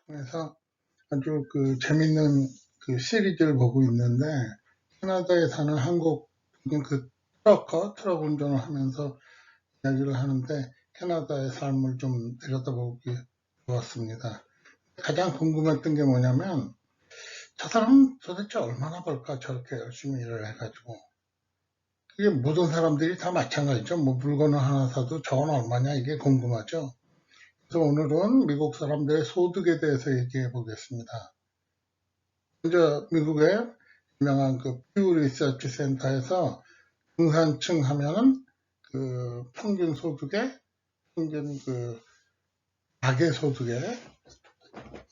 그래서 아주 재밌는 시리즈를 보고 있는데, 캐나다에 사는 한국인 트럭 운전을 하면서 이야기를 하는데, 캐나다의 삶을 좀 들여다보기 좋았습니다. 가장 궁금했던 게 뭐냐면, 저 사람은 도대체 얼마나 벌까 저렇게 열심히 일을 해가지고. 그게 모든 사람들이 다 마찬가지죠. 뭐 물건을 하나 사도 저건 얼마냐 이게 궁금하죠. 그래서 오늘은 미국 사람들의 소득에 대해서 얘기해 보겠습니다. 먼저 미국의 유명한 퓨 리서치 센터에서 중산층 하면은 평균 소득의 평균 가계 소득의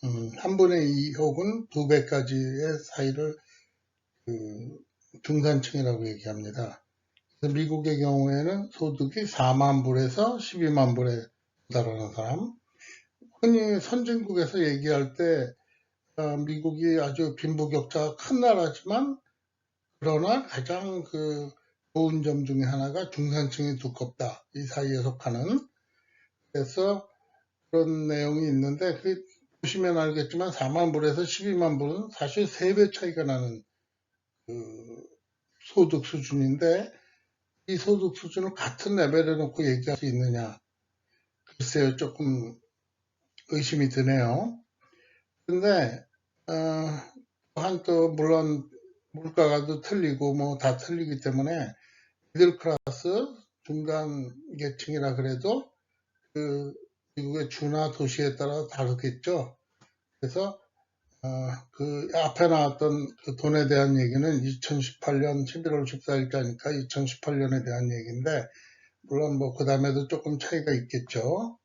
3분의 2 혹은 2배까지의 사이를 중산층이라고 얘기합니다. 그래서 미국의 경우에는 소득이 4만 불에서 12만 불에 달하는 사람, 흔히 선진국에서 얘기할 때 미국이 아주 빈부격차가 큰 나라지만 그러나 가장 좋은 점 중에 하나가 중산층이 두껍다. 이 사이에 속하는. 그래서 그런 내용이 있는데 보시면 알겠지만 4만 불에서 12만 불은 사실 3배 차이가 나는 소득 수준인데 이 소득 수준을 같은 레벨에 놓고 얘기할 수 있느냐. 글쎄요, 조금 의심이 드네요. 근데 또 물론 물가가 또 틀리고 뭐 다 틀리기 때문에 미들 클래스 중간 계층이라 그래도 미국의 주나 도시에 따라 다르겠죠. 그래서 앞에 나왔던 돈에 대한 얘기는 2018년 11월 14일자니까 2018년에 대한 얘기인데 물론 뭐 그 다음에도 조금 차이가 있겠죠.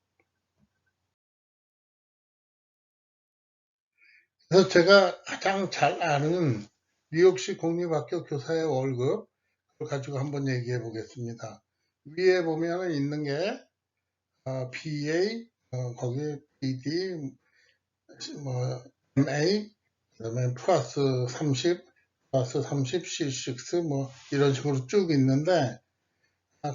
그래서 제가 가장 잘 아는 뉴욕시 공립학교 교사의 월급을 가지고 한번 얘기해 보겠습니다. 위에 보면 있는 게 BA, 거기 BD, 뭐 MA, 그다음에 플러스 30, 플러스 30, C6 뭐 이런 식으로 쭉 있는데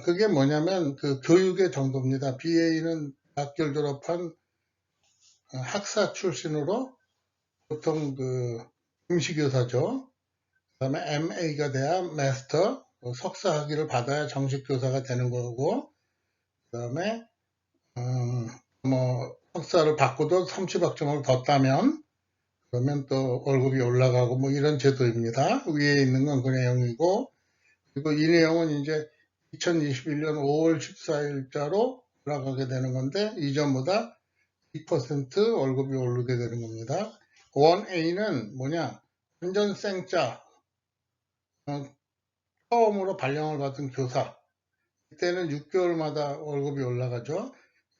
그게 뭐냐면 교육의 정도입니다. BA는 대학교를 졸업한 학사 출신으로 보통 임시교사죠. 그다음에 MA가 돼야 마스터, 석사 학위를 받아야 정식 교사가 되는 거고, 그다음에 뭐 석사를 받고도 30학점을 더 따면 그러면 또 월급이 올라가고 뭐 이런 제도입니다. 위에 있는 건 그 내용이고, 그리고 이 내용은 이제 2021년 5월 14일자로 올라가게 되는 건데 이전보다 2% 월급이 오르게 되는 겁니다. 1A는 뭐냐? 완전 생짜, 처음으로 발령을 받은 교사. 그때는 6개월마다 월급이 올라가죠.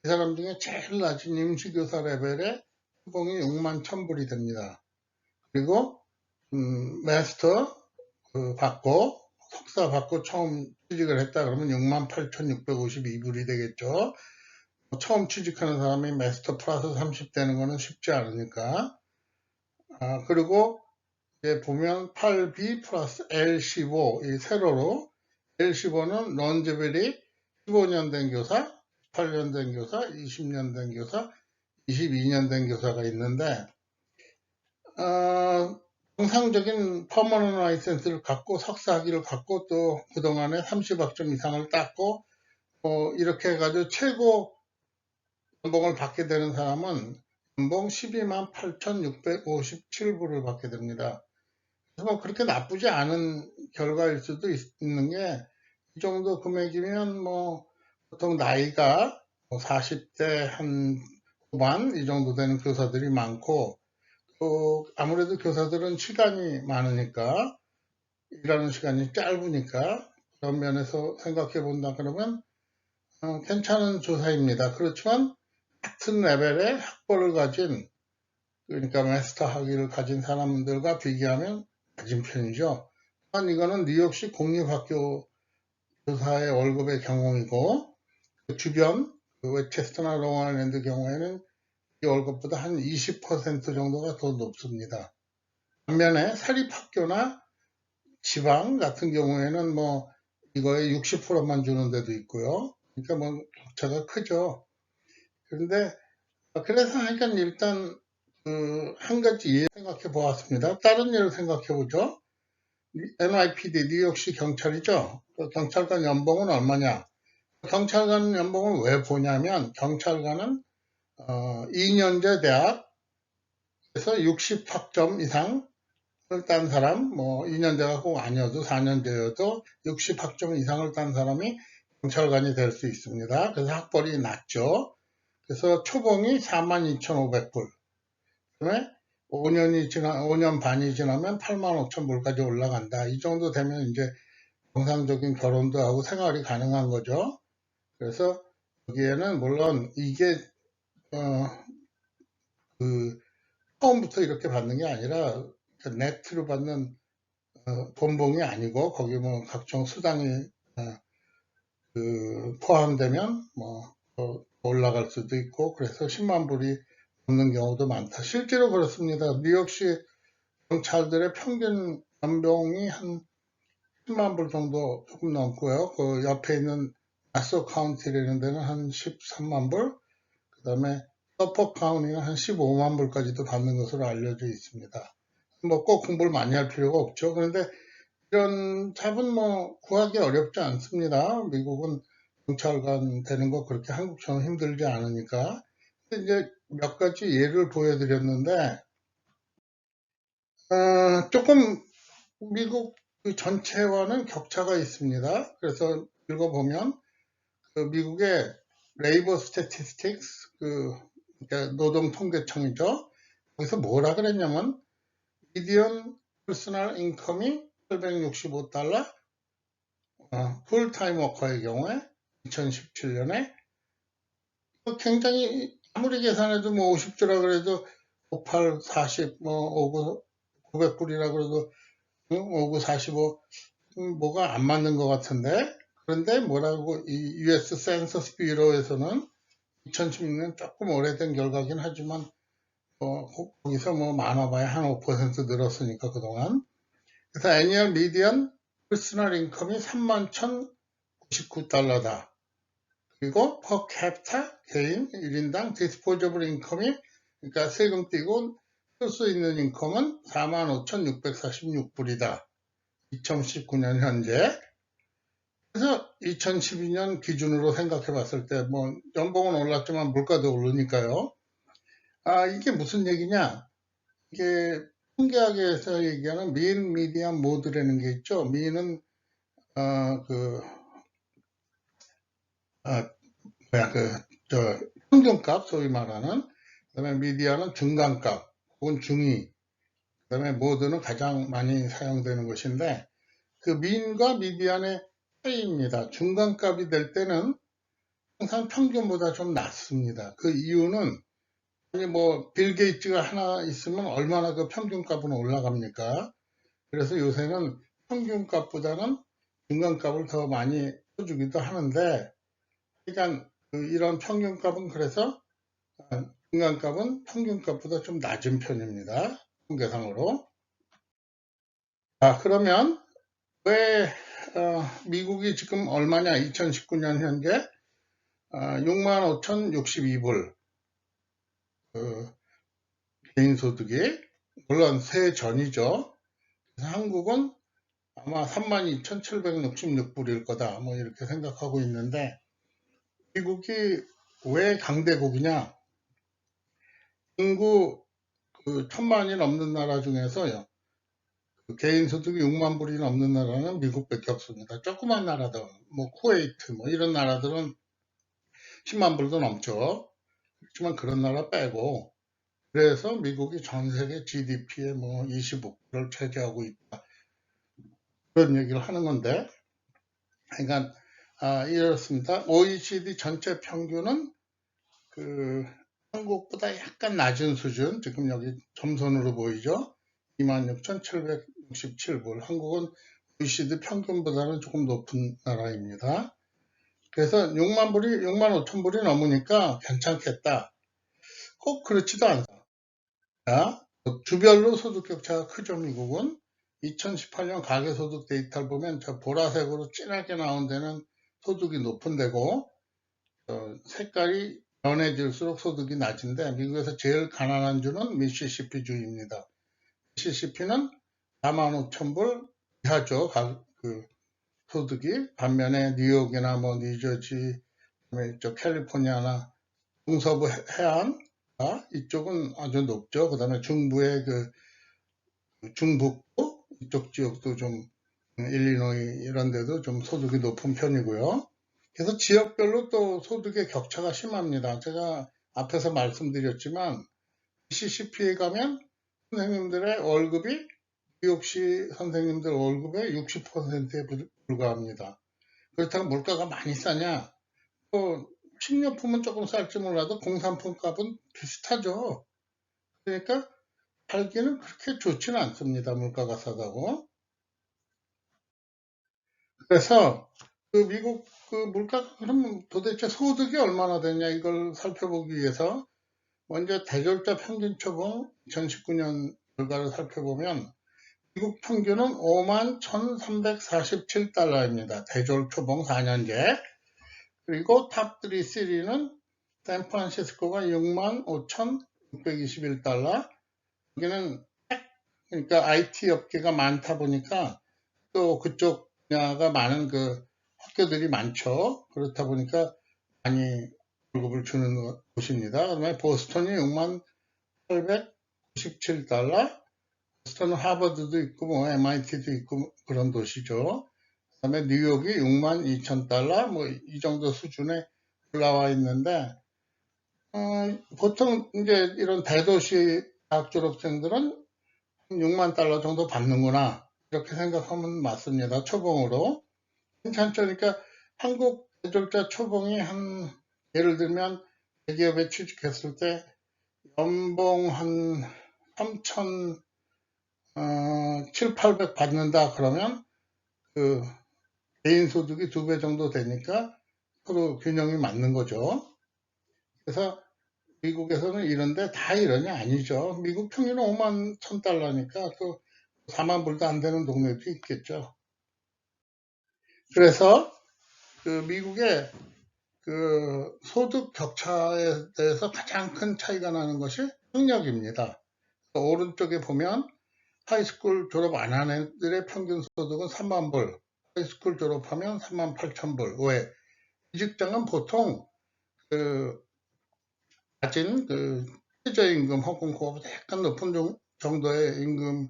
이 사람 중에 제일 낮은 임시교사 레벨의 연봉이 6만 1,000불이 됩니다. 그리고 마스터 받고 석사 받고 처음 취직을 했다 그러면 68,652불이 되겠죠. 처음 취직하는 사람이 마스터 플러스 30 되는 거는 쉽지 않으니까. 그리고 이제 보면 8B 플러스 L15 이 세로로 L15는 런제벨이 15년 된 교사, 18년 된 교사, 20년 된 교사, 22년 된 교사가 있는데 정상적인 퍼머넌트 라이센스를 갖고 석사 학위를 갖고 또 그동안에 30학점 이상을 땄고 이렇게 해가지고 최고 연봉을 받게 되는 사람은 연봉 12만 8,657불을 받게 됩니다. 그래서 뭐 그렇게 나쁘지 않은 결과일 수도 있는 게 이 정도 금액이면 뭐 보통 나이가 40대 한 후반 이 정도 되는 교사들이 많고 또 아무래도 교사들은 시간이 많으니까 일하는 시간이 짧으니까 그런 면에서 생각해 본다 그러면 괜찮은 조사입니다. 그렇지만 같은 레벨의 학벌을 가진 그러니까 마스터 학위를 가진 사람들과 비교하면 낮은 편이죠. 또한 이거는 뉴욕시 공립학교 교사의 월급의 경우이고 주변 웨체스터나 롱아일랜드 경우에는 이 월급보다 한 20% 정도가 더 높습니다. 반면에 사립학교나 지방 같은 경우에는 뭐 이거의 60%만 주는 데도 있고요. 그러니까 뭐 격차가 크죠. 그런데 그래서 하여간 일단 한 가지 예 생각해 보았습니다. 다른 예를 생각해 보죠. NYPD, 뉴욕시 경찰이죠. 경찰관 연봉은 얼마냐? 경찰관 연봉을 왜 보냐면, 경찰관은 2년제 대학에서 60학점 이상을 딴 사람, 뭐 2년제가 꼭 아니어도 4년제여도 60학점 이상을 딴 사람이 경찰관이 될 수 있습니다. 그래서 학벌이 낮죠. 그래서 초봉이 42,500불. 그다음에 5년 반이 지나면 85,000불까지 올라간다. 이 정도 되면 이제 정상적인 결혼도 하고 생활이 가능한 거죠. 그래서 여기에는 물론 이게 처음부터 이렇게 받는 게 아니라 네트로 받는 본봉이 아니고 거기 뭐 각종 수당이 포함되면 뭐 올라갈 수도 있고, 그래서 10만 불이 넘는 경우도 많다. 실제로 그렇습니다. 뉴욕시 경찰들의 평균 연봉이 한 10만 불 정도 조금 넘고요. 그 옆에 있는 나소 카운티라는 데는 한 13만 불, 그 다음에 서포 카운티는 한 15만 불까지도 받는 것으로 알려져 있습니다. 뭐 꼭 공부를 많이 할 필요가 없죠. 그런데 이런 잡은 뭐 구하기 어렵지 않습니다. 미국은 경찰관 되는 거 그렇게 한국처럼 힘들지 않으니까. 근데 이제 몇 가지 예를 보여드렸는데, 조금 미국 그 전체와는 격차가 있습니다. 그래서 읽어보면 그 미국의 레이버 스태티스틱스, 그러니까 노동통계청이죠. 거기서 뭐라 그랬냐면 미디언 퍼스널 인컴이 865달러, 풀타임 워커의 경우에 2017년에 굉장히 아무리 계산해도 뭐 50주라 그래도 58, 40, 뭐 59, 900불이라 그래도 59, 45 뭐가 안 맞는 것 같은데, 그런데 뭐라고 이 US 센서스 뷰로에서는 2016년 조금 오래된 결과긴 하지만 거기서 뭐 많아봐야 한 5% 늘었으니까 그동안. 그래서 애니얼 미디언 퍼스널 인컴이 31,099달러다. 그리고 per capita 개인 1인당 디스포저블 인컴이, 그러니까 세금 떼고 쓸 수 있는 인컴은 45,646불이다. 2019년 현재. 그래서 2012년 기준으로 생각해 봤을 때, 뭐, 연봉은 올랐지만 물가도 오르니까요. 이게 무슨 얘기냐? 이게 통계학에서 얘기하는 mean, median, mode라는 게 있죠. mean은, 평균값, 소위 말하는. 그 다음에 median은 중간값, 혹은 중위. 그 다음에 mode는 가장 많이 사용되는 것인데, 그 mean과 median의 차이입니다. 중간값이 될 때는 항상 평균보다 좀 낮습니다. 그 이유는 뭐 빌 게이츠가 하나 있으면 얼마나 그 평균값은 올라갑니까? 그래서 요새는 평균값보다는 중간값을 더 많이 써주기도 하는데, 그러니까 이런 평균값은 그래서 중간값은 평균값보다 좀 낮은 편입니다. 통계상으로. 그러면 왜 미국이 지금 얼마냐? 2019년 현재 65,062불 개인소득이, 물론 세 전이죠. 그래서 한국은 아마 32,766불일 거다, 뭐 이렇게 생각하고 있는데, 미국이 왜 강대국이냐? 인구 1,000만이 넘는 나라 중에서요, 개인소득이 6만 불이 넘는 나라는 미국밖에 없습니다. 조그만 나라들, 뭐 쿠웨이트, 뭐 이런 나라들은 10만 불도 넘죠. 그렇지만 그런 나라 빼고, 그래서 미국이 전 세계 GDP의 뭐 25%를 차지하고 있다, 그런 얘기를 하는 건데, 그러니까 이렇습니다. OECD 전체 평균은 한국보다 약간 낮은 수준, 지금 여기 점선으로 보이죠? 26,767불. 한국은 OECD 평균보다는 조금 높은 나라입니다. 그래서 6만 5천 불이 넘으니까 괜찮겠다. 꼭 그렇지도 않다. 주별로 소득 격차가 크죠, 미국은. 2018년 가계소득 데이터를 보면 저 보라색으로 진하게 나온 데는 소득이 높은 데고, 색깔이 연해질수록 소득이 낮은데 미국에서 제일 가난한 주는 미시시피 주입니다. 미시시피는 45,000불 이하죠. 그 소득이. 반면에 뉴욕이나 뭐 뉴저지, 저 캘리포니아나 동서부 해안 이쪽은 아주 높죠. 그 다음에 중부의 그 중북부 이쪽 지역도 좀 일리노이 이런 데도 좀 소득이 높은 편이고요. 그래서 지역별로 또 소득의 격차가 심합니다. 제가 앞에서 말씀드렸지만 미시시피에 가면 선생님들의 월급이 뉴욕시 선생님들 월급의 60%에 불과합니다. 그렇다고 물가가 많이 싸냐? 또 식료품은 조금 쌀지 몰라도 공산품 값은 비슷하죠. 그러니까 살기는 그렇게 좋지는 않습니다. 물가가 싸다고. 그래서 그 미국 그 물가가 그럼 도대체 소득이 얼마나 되냐 이걸 살펴보기 위해서 먼저 대졸자 평균 초봉 2019년 결과를 살펴보면 미국 평균은 51,347달러입니다. 대졸 초봉 4년제. 그리고 탑3, 3는 샌프란시스코가 65,621달러. 여기는 그러니까 IT 업계가 많다 보니까 또 그쪽 분야가 많은 그 학교들이 많죠. 그렇다 보니까 많이 월급을 주는 곳입니다. 그다음에 보스턴이 6897달러. 보스턴은 하버드도 있고 뭐 MIT도 있고 그런 도시죠. 그다음에 뉴욕이 62,000달러 뭐 이 정도 수준에 올라와 있는데 보통 이제 이런 대도시 대학 졸업생들은 6만 달러 정도 받는구나 이렇게 생각하면 맞습니다. 초봉으로 괜찮죠. 그러니까 한국 대졸자 초봉이 한 예를 들면 대기업에 취직했을 때 연봉 한 3천 7, 800 받는다 그러면 그 개인 소득이 2배 정도 되니까 서로 균형이 맞는 거죠. 그래서 미국에서는 이런데 다 이러냐? 아니죠. 미국 평균은 5만 1,000달러니까 또 4만 불도 안 되는 동네도 있겠죠. 그래서 그 미국의 그 소득 격차에 대해서 가장 큰 차이가 나는 것이 학력입니다. 오른쪽에 보면 하이스쿨 졸업 안 한 애들의 평균 소득은 3만 불, 하이스쿨 졸업하면 3만 8천 불. 왜? 이 직장은 보통 그 낮은 그 최저임금 혹은 그거보다 약간 높은 정도의 임금에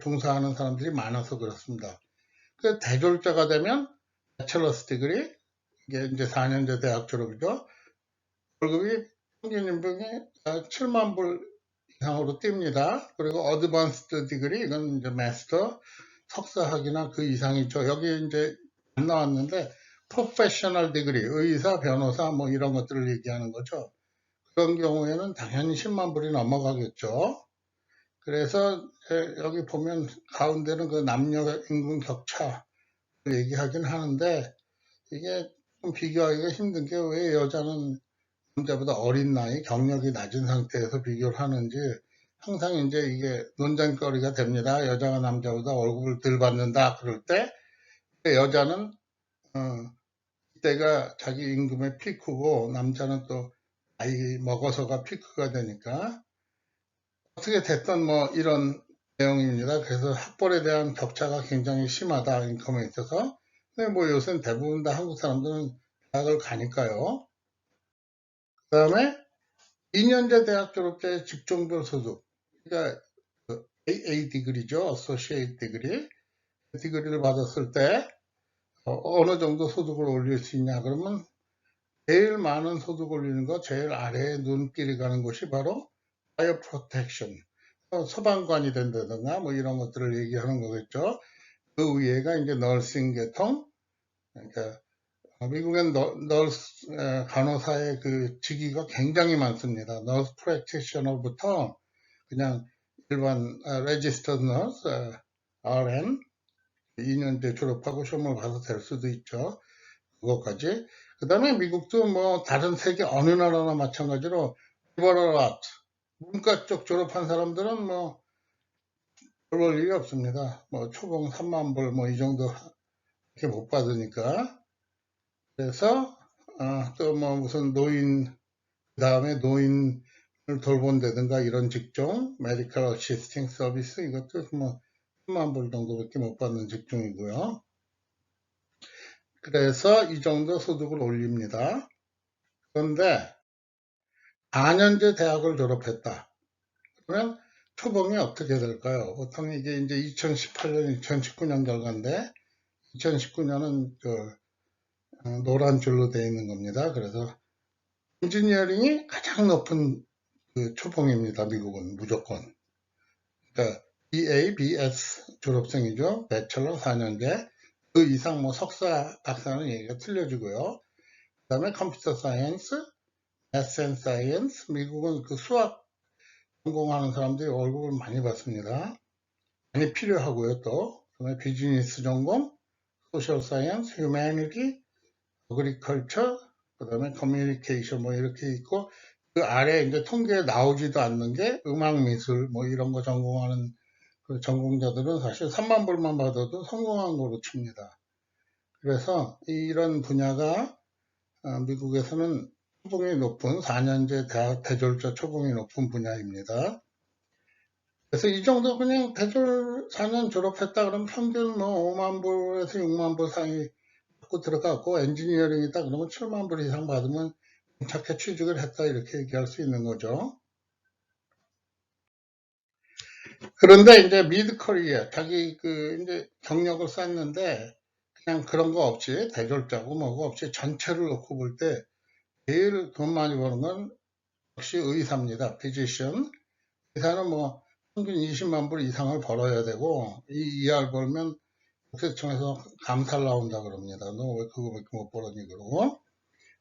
종사하는 사람들이 많아서 그렇습니다. 그 대졸자가 되면 배첼러스 디그리, 이게 이제 4년제 대학 졸업이죠. 월급이 평균 임금이 7만 불 이상으로 뜁니다. 그리고 어드밴스드 디그리, 이건 이제 마스터, 석사학위나 그 이상이죠. 여기 이제 안 나왔는데 프로페셔널 디그리, 의사, 변호사 뭐 이런 것들을 얘기하는 거죠. 그런 경우에는 당연히 10만 불이 넘어가겠죠. 그래서 여기 보면 가운데는 그 남녀 임금 격차를 얘기하긴 하는데 이게 좀 비교하기가 힘든 게 왜 여자는 남자보다 어린 나이, 경력이 낮은 상태에서 비교를 하는지 항상 이제 이게 논쟁거리가 됩니다. 여자가 남자보다 월급을 덜 받는다 그럴 때 여자는 이때가 자기 임금의 피크고 남자는 또 나이 먹어서가 피크가 되니까 어떻게 됐든 뭐 이런 내용입니다. 그래서 학벌에 대한 격차가 굉장히 심하다 인컴에 있어서. 근데 뭐 요새는 대부분 다 한국 사람들은 대학을 가니까요. 그 다음에 2년제 대학 졸업자의 직종별 소득. 그러니까 그 AA 디그리죠. 어소시에이트 디그리. 디그리를 받았을 때 어느 정도 소득을 올릴 수 있냐 그러면 제일 많은 소득 올리는 거 제일 아래에 눈길이 가는 곳이 바로 파이어 프로텍션. 소방관이 된다든가 뭐 이런 것들을 얘기하는 거겠죠. 그 위에가 이제 널싱 계통. 그러니까 미국엔 간호사의 그 직위가 굉장히 많습니다. 너스 프랙티셔너부터 그냥 일반 레지스터드 너스, RN 2년째 졸업하고 시험을 봐서 될 수도 있죠. 그것까지. 그 다음에 미국도 뭐 다른 세계 어느 나라나 마찬가지로 리버럴 아트, 문과 쪽 졸업한 사람들은 뭐 별 볼 일이 없습니다. 뭐 초봉 3만 불 뭐 이 정도 이렇게 못 받으니까. 그래서 또 뭐 무슨 노인 그 다음에 노인을 돌본다든가 이런 직종, 메디컬 어시스팅 서비스 이것도 뭐 10만 불 정도밖에 못 받는 직종이고요. 그래서 이 정도 소득을 올립니다. 그런데 4년제 대학을 졸업했다. 그러면 초봉이 어떻게 될까요? 보통 이게 이제 2018년, 2019년 결과인데 2019년은 노란 줄로 되어 있는 겁니다. 그래서 엔지니어링이 가장 높은 그 초봉입니다. 미국은 무조건. 그러니까 BA, BS 졸업생이죠. 배철러 4년제. 그 이상 뭐 석사, 박사는 얘기가 틀려지고요. 그 다음에 컴퓨터 사이언스, 매스 앤 사이언스. 미국은 그 수학 전공하는 사람들이 월급을 많이 받습니다. 많이 필요하고요. 또 그다음에 비즈니스 전공, 소셜 사이언스, 휴머니티, 어그리컬처, 그다음에 커뮤니케이션 뭐 이렇게 있고 그 아래 이제 통계에 나오지도 않는 게 음악 미술 뭐 이런 거 전공하는 그 전공자들은 사실 3만 불만 받아도 성공한 거로 칩니다. 그래서 이런 분야가 미국에서는 초봉이 높은 4년제 대학 대졸자 초봉이 높은 분야입니다. 그래서 이 정도 그냥 대졸 4년 졸업했다 그러면 평균 뭐 5만 불에서 6만 불 사이 받고 들어가고 엔지니어링이다 그러면 7만 불 이상 받으면 괜찮게 취직을 했다 이렇게 얘기할 수 있는 거죠. 그런데 이제 미드 커리어 자기 그 이제 경력을 쌓는데 그냥 그런 거 없이 대졸자고 뭐고 없이 전체를 놓고 볼 때 제일 돈 많이 버는 건 역시 의사입니다. 피지션. 의사는 뭐 평균 20만 불 이상을 벌어야 되고 이 이하를 벌면 국세청에서 감사를 나온다 그럽니다. 너 왜 그거밖에 못 벌었니 그러고.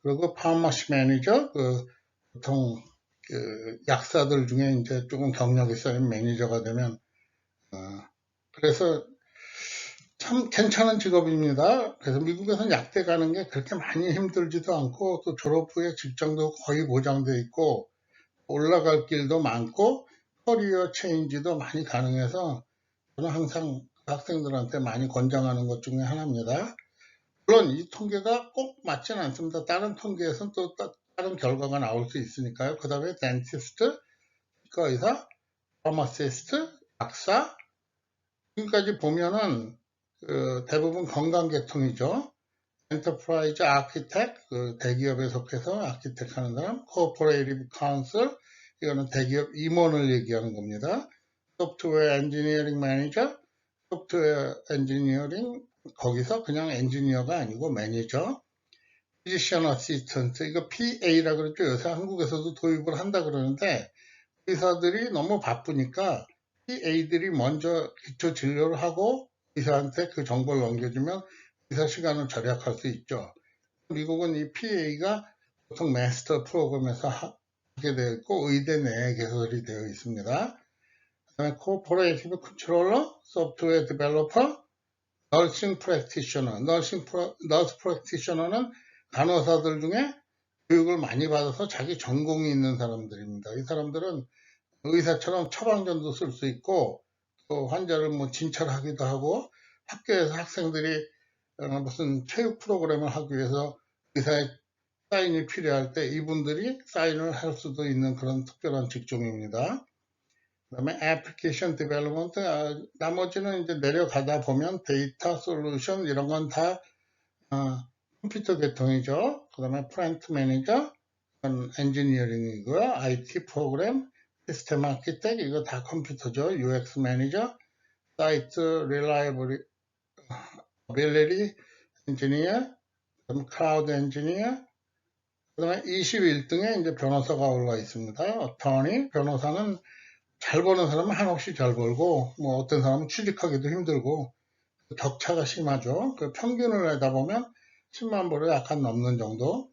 그리고 파마시 매니저 그 보통 그 약사들 중에 이제 조금 경력이 쌓인 매니저가 되면 그래서 참 괜찮은 직업입니다. 그래서 미국에서는 약대 가는 게 그렇게 많이 힘들지도 않고 또 졸업 후에 직장도 거의 보장돼 있고 올라갈 길도 많고 커리어 체인지도 많이 가능해서 저는 항상 학생들한테 많이 권장하는 것 중에 하나입니다. 물론 이 통계가 꼭 맞지는 않습니다. 다른 통계에서는 또 다른 결과가 나올 수 있으니까요. 그 다음에 덴티스트, 치과 의사, 파마시스트, 약사 지금까지 보면은 대부분 건강계통이죠. 엔터프라이즈 아키텍, 그 대기업에 속해서 아키텍 하는 사람, 코퍼레이티브 카운슬, 이거는 대기업 임원을 얘기하는 겁니다. 소프트웨어 엔지니어링 매니저, 소프트웨어 엔지니어링, 거기서 그냥 엔지니어가 아니고 매니저, 피지션 어시스턴트, 이거 PA라 그러죠. 요새 한국에서도 도입을 한다 그러는데, 의사들이 너무 바쁘니까 PA들이 먼저 기초 진료를 하고 의사한테 그 정보를 넘겨주면 의사 시간을 절약할 수 있죠. 미국은 이 PA가 보통 마스터 프로그램에서 하게 되어 있고 의대 내에 개설이 되어 있습니다. 그다음에 코퍼레이티브 컨트롤러, 소프트웨어 디벨로퍼, 너싱 프랙티셔너, 너스 프랙티셔너는 간호사들 중에 교육을 많이 받아서 자기 전공이 있는 사람들입니다. 이 사람들은 의사처럼 처방전도 쓸 수 있고 또 환자를 뭐 진찰하기도 하고 학교에서 학생들이 무슨 체육 프로그램을 하기 위해서 의사의 사인이 필요할 때 이분들이 사인을 할 수도 있는 그런 특별한 직종입니다. 그 다음에 애플리케이션 디벨롭먼트, 나머지는 이제 내려가다 보면 데이터 솔루션 이런 건 다 컴퓨터 계통이죠. 그 다음에 프론트 매니저, 엔지니어링이고요. IT 프로그램, 시스템 아키텍 이거 다 컴퓨터죠. UX 매니저, 사이트 릴라이블리티 엔지니어, 클라우드 엔지니어, 그 다음에 21등에 이제 변호사가 올라 있습니다. 어터니, 변호사는 잘 버는 사람은 한없이 잘 벌고, 뭐 어떤 사람은 취직하기도 힘들고, 격차가 심하죠. 그 평균을 내다 보면 10만 불을 약간 넘는 정도.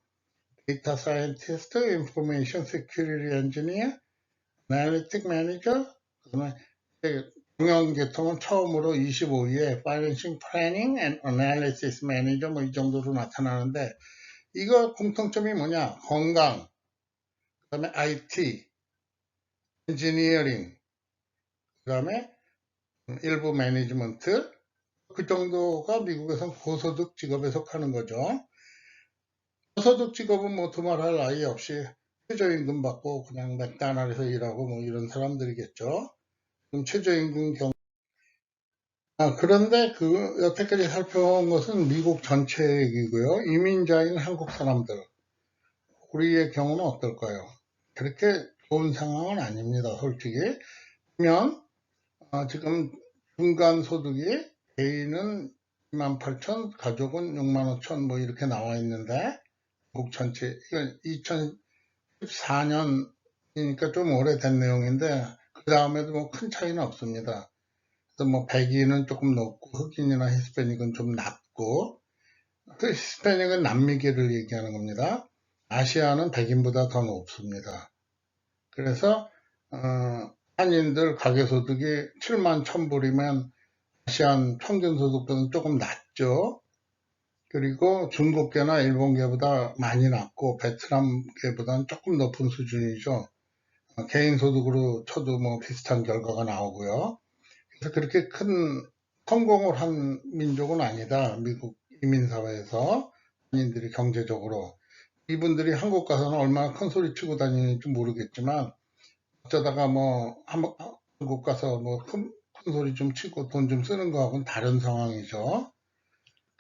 데이터 사이언티스트, 인포메이션 시큐리티 엔지니어, 애널리틱 매니저, 그 다음에 경영계통은 처음으로 25위에 파이낸싱 플래닝 앤 애널리시스 매니저 뭐 이 정도로 나타나는데 이거 공통점이 뭐냐? 건강, 그 다음에 IT, 엔지니어링, 그 다음에 일부 매니지먼트 그 정도가 미국에서는 고소득 직업에 속하는 거죠. 고소득 직업은 뭐 두말할 나위 없이 최저임금 받고 그냥 맥다날에서 일하고 뭐 이런 사람들이겠죠. 그럼 최저임금 그런데 여태까지 살펴본 것은 미국 전체 얘기고요. 이민자인 한국 사람들, 우리의 경우는 어떨까요? 그렇게 좋은 상황은 아닙니다, 솔직히. 보면, 지금 중간 소득이 개인은 28,000, 가족은 65,000 뭐 이렇게 나와 있는데, 미국 전체, 이건 2014년이니까 좀 오래된 내용인데, 그 다음에도 뭐 큰 차이는 없습니다. 그래서 뭐 백인은 조금 높고 흑인이나 히스패닉은 좀 낮고 그 히스패닉은 남미계를 얘기하는 겁니다. 아시아는 백인보다 더 높습니다. 그래서 한인들 가계소득이 7만 1,000불이면 아시안 평균소득보다는 조금 낮죠. 그리고 중국계나 일본계보다 많이 낮고 베트남계보다는 조금 높은 수준이죠. 개인소득으로 쳐도 뭐 비슷한 결과가 나오고요. 그래서 그렇게 큰 성공을 한 민족은 아니다. 미국 이민사회에서 본인들이 경제적으로. 이분들이 한국 가서는 얼마나 큰 소리 치고 다니는지 모르겠지만 어쩌다가 뭐 한국 가서 뭐 큰 소리 좀 치고 돈 좀 쓰는 거하고는 다른 상황이죠.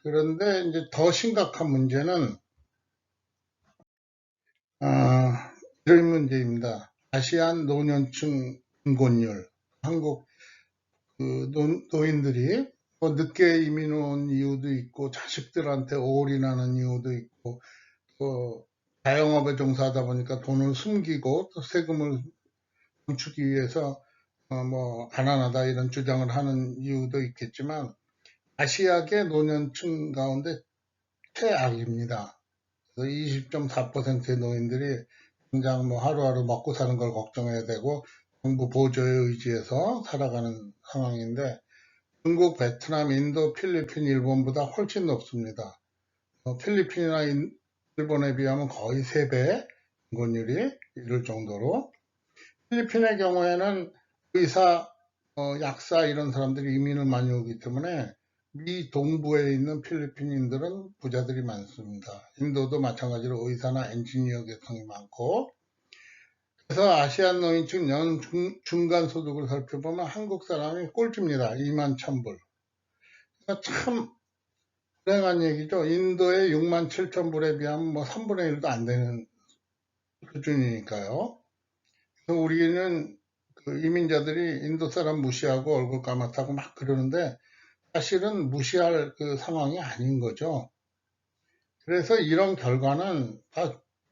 그런데 이제 더 심각한 문제는 이런 문제입니다. 아시안 노년층 빈곤율. 한국 노인들이 뭐 늦게 이민 온 이유도 있고 자식들한테 올인하는 이유도 있고 또 자영업에 종사하다 보니까 돈을 숨기고 또 세금을 감추기 위해서 뭐 가난하다 이런 주장을 하는 이유도 있겠지만 아시아계 노년층 가운데 최악입니다. 그래서 20.4%의 노인들이 당장 뭐 하루하루 먹고 사는 걸 걱정해야 되고 정부 보조에 의지해서 살아가는 상황인데 중국, 베트남, 인도, 필리핀, 일본보다 훨씬 높습니다. 필리핀이나 일본에 비하면 거의 3배 인권율이 이를 정도로 필리핀의 경우에는 의사, 약사 이런 사람들이 이민을 많이 오기 때문에 미 동부에 있는 필리핀인들은 부자들이 많습니다. 인도도 마찬가지로 의사나 엔지니어 계통이 많고 그래서 아시안 노인층 중간 소득을 살펴보면 한국 사람이 꼴찌입니다. 2만 1,000불. 그러니까 참 불행한 얘기죠. 인도의 6만 7천 불에 비하면 뭐 3분의 1도 안 되는 수준이니까요. 그래서 우리는 이민자들이 인도 사람 무시하고 얼굴 까맣다고 막 그러는데 사실은 무시할 그 상황이 아닌 거죠. 그래서 이런 결과는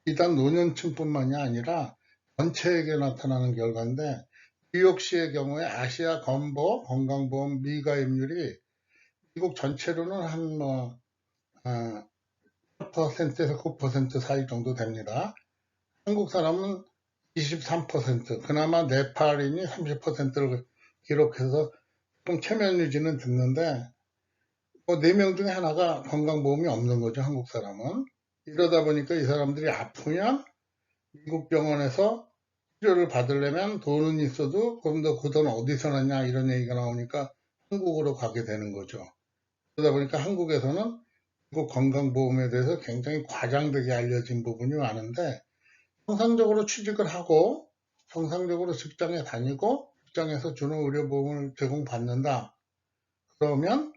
비단 노년층뿐만이 아니라 전체에게 나타나는 결과인데 뉴욕시의 경우에 아시아 건강보험 미가입률이 미국 전체로는 한 8%에서 9% 사이 정도 됩니다. 한국 사람은 23%, 그나마 네팔인이 30%를 기록해서 좀 체면 유지는 됐는데, 뭐 4명 중에 하나가 건강보험이 없는 거죠, 한국 사람은. 이러다 보니까 이 사람들이 아프면 미국 병원에서 치료를 받으려면 돈은 있어도 그럼 너 그 돈 어디서 났냐 이런 얘기가 나오니까 한국으로 가게 되는 거죠. 그러다 보니까 한국에서는 미국 건강보험에 대해서 굉장히 과장되게 알려진 부분이 많은데 정상적으로 취직을 하고 정상적으로 직장에 다니고 직장에서 주는 의료보험을 제공받는다. 그러면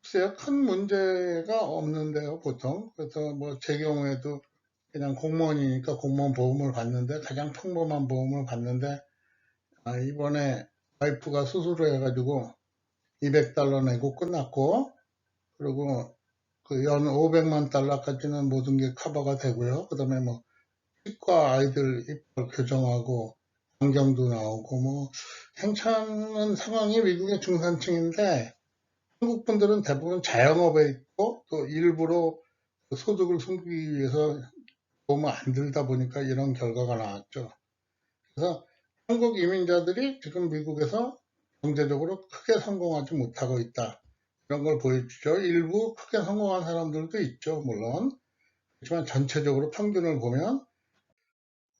글쎄요, 큰 문제가 없는데요, 보통. 그래서 뭐 제 경우에도 그냥 공무원이니까 공무원 보험을 받는데 가장 평범한 보험을 받는데 이번에 와이프가 수술을 해가지고 $200 내고 끝났고 그리고 그 연 500만 달러까지는 모든 게 커버가 되고요. 그 다음에 뭐 치과 아이들 입학 교정하고 안경도 나오고 뭐 괜찮은 상황이 미국의 중산층인데 한국 분들은 대부분 자영업에 있고 또 일부러 소득을 숨기기 위해서 보험을 안 들다 보니까 이런 결과가 나왔죠. 그래서 한국 이민자들이 지금 미국에서 경제적으로 크게 성공하지 못하고 있다. 이런 걸 보여주죠. 일부 크게 성공한 사람들도 있죠, 물론. 그렇지만 전체적으로 평균을 보면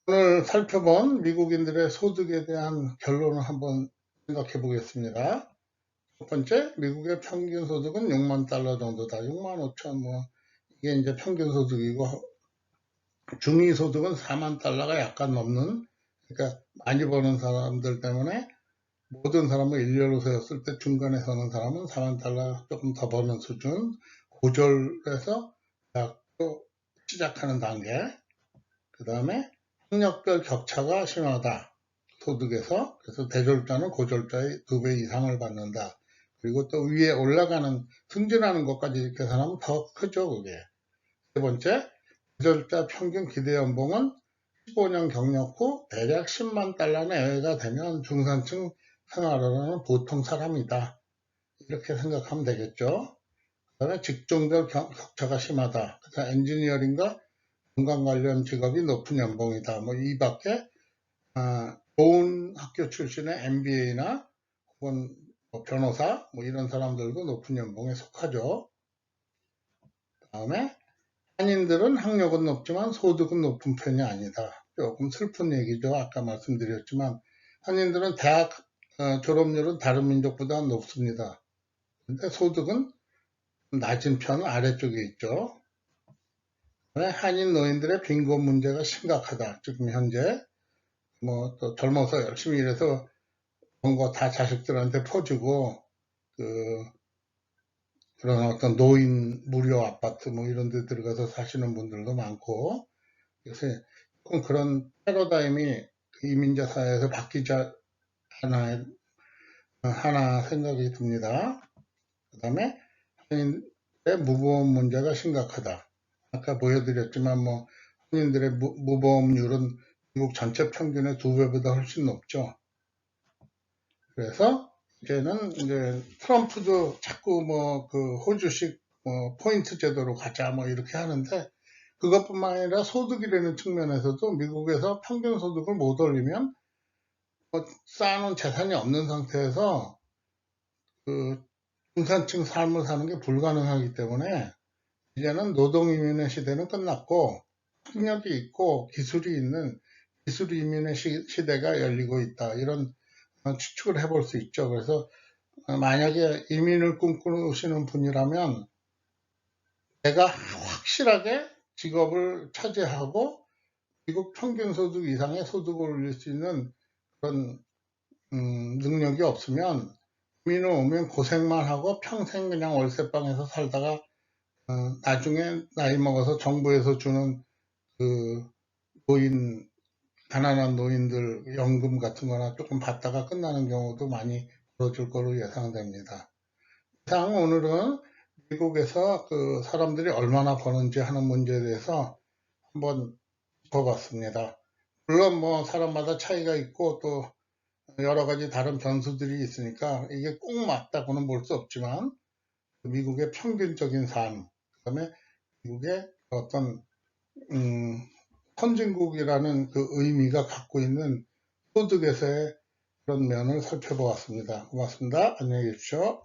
오늘 살펴본 미국인들의 소득에 대한 결론을 한번 생각해 보겠습니다. 첫 번째, 미국의 평균 소득은 6만 달러 정도다. 6만 5천 뭐 이게 이제 평균 소득이고 중위소득은 4만 달러가 약간 넘는, 그러니까 많이 버는 사람들 때문에 모든 사람을 일렬로 세웠을 때 중간에 서는 사람은 4만 달러 조금 더 버는 수준, 고졸에서 대학교 시작하는 단계, 그 다음에 학력별 격차가 심하다. 소득에서. 그래서 대졸자는 고졸자의 2배 이상을 받는다. 그리고 또 위에 올라가는, 승진하는 것까지 계산하면 더 크죠, 그게. 세 번째, 대졸자 평균 기대 연봉은 15년 경력 후 대략 10만 달러 내외가 되면 중산층 생활을 하는 보통 사람이다. 이렇게 생각하면 되겠죠. 그 다음에 직종별 격차가 심하다. 그래서 엔지니어링과 건강 관련 직업이 높은 연봉이다. 뭐 이 밖에 좋은 학교 출신의 MBA나 혹은 뭐 변호사 뭐 이런 사람들도 높은 연봉에 속하죠. 다음에 한인들은 학력은 높지만 소득은 높은 편이 아니다. 조금 슬픈 얘기죠. 아까 말씀드렸지만 한인들은 대학 졸업률은 다른 민족보다 높습니다. 근데 소득은 낮은 편 아래쪽에 있죠. 한인 노인들의 빈곤 문제가 심각하다. 지금 현재 뭐 또 젊어서 열심히 일해서 그런 거 다 자식들한테 퍼주고 그런 어떤 노인 무료 아파트 뭐 이런 데 들어가서 사시는 분들도 많고 그래서 조금 그런 패러다임이 이민자 사회에서 바뀌지 하나 생각이 듭니다. 그 다음에 한인들의 무보험 문제가 심각하다. 아까 보여드렸지만 뭐 한인들의 무보험률은 미국 전체 평균의 2배보다 훨씬 높죠. 그래서 이제는 이제 트럼프도 자꾸 뭐 그 호주식 뭐 포인트 제도로 가자 뭐 이렇게 하는데 그것뿐만 아니라 소득이라는 측면에서도 미국에서 평균 소득을 못 올리면 뭐 쌓아놓은 재산이 없는 상태에서 그 중산층 삶을 사는 게 불가능하기 때문에 이제는 노동이민의 시대는 끝났고 학력이 있고 기술이 있는 기술 이민의 시대가 열리고 있다. 이런 추측을 해볼 수 있죠. 그래서 만약에 이민을 꿈꾸시는 분이라면 내가 확실하게 직업을 차지하고 미국 평균 소득 이상의 소득을 올릴 수 있는 그런 능력이 없으면 이민을 오면 고생만 하고 평생 그냥 월세방에서 살다가 나중에 나이 먹어서 정부에서 주는 그 노인 가난한 노인들 연금 같은 거나 조금 받다가 끝나는 경우도 많이 벌어질 거로 예상됩니다. 이상 오늘은 미국에서 그 사람들이 얼마나 버는지 하는 문제에 대해서 한번 짚어봤습니다. 물론 뭐 사람마다 차이가 있고 또 여러 가지 다른 변수들이 있으니까 이게 꼭 맞다고는 볼 수 없지만 미국의 평균적인 삶, 그다음에 미국의 어떤 선진국이라는 그 의미가 갖고 있는 소득에서의 그런 면을 살펴보았습니다. 고맙습니다. 안녕히 계십시오.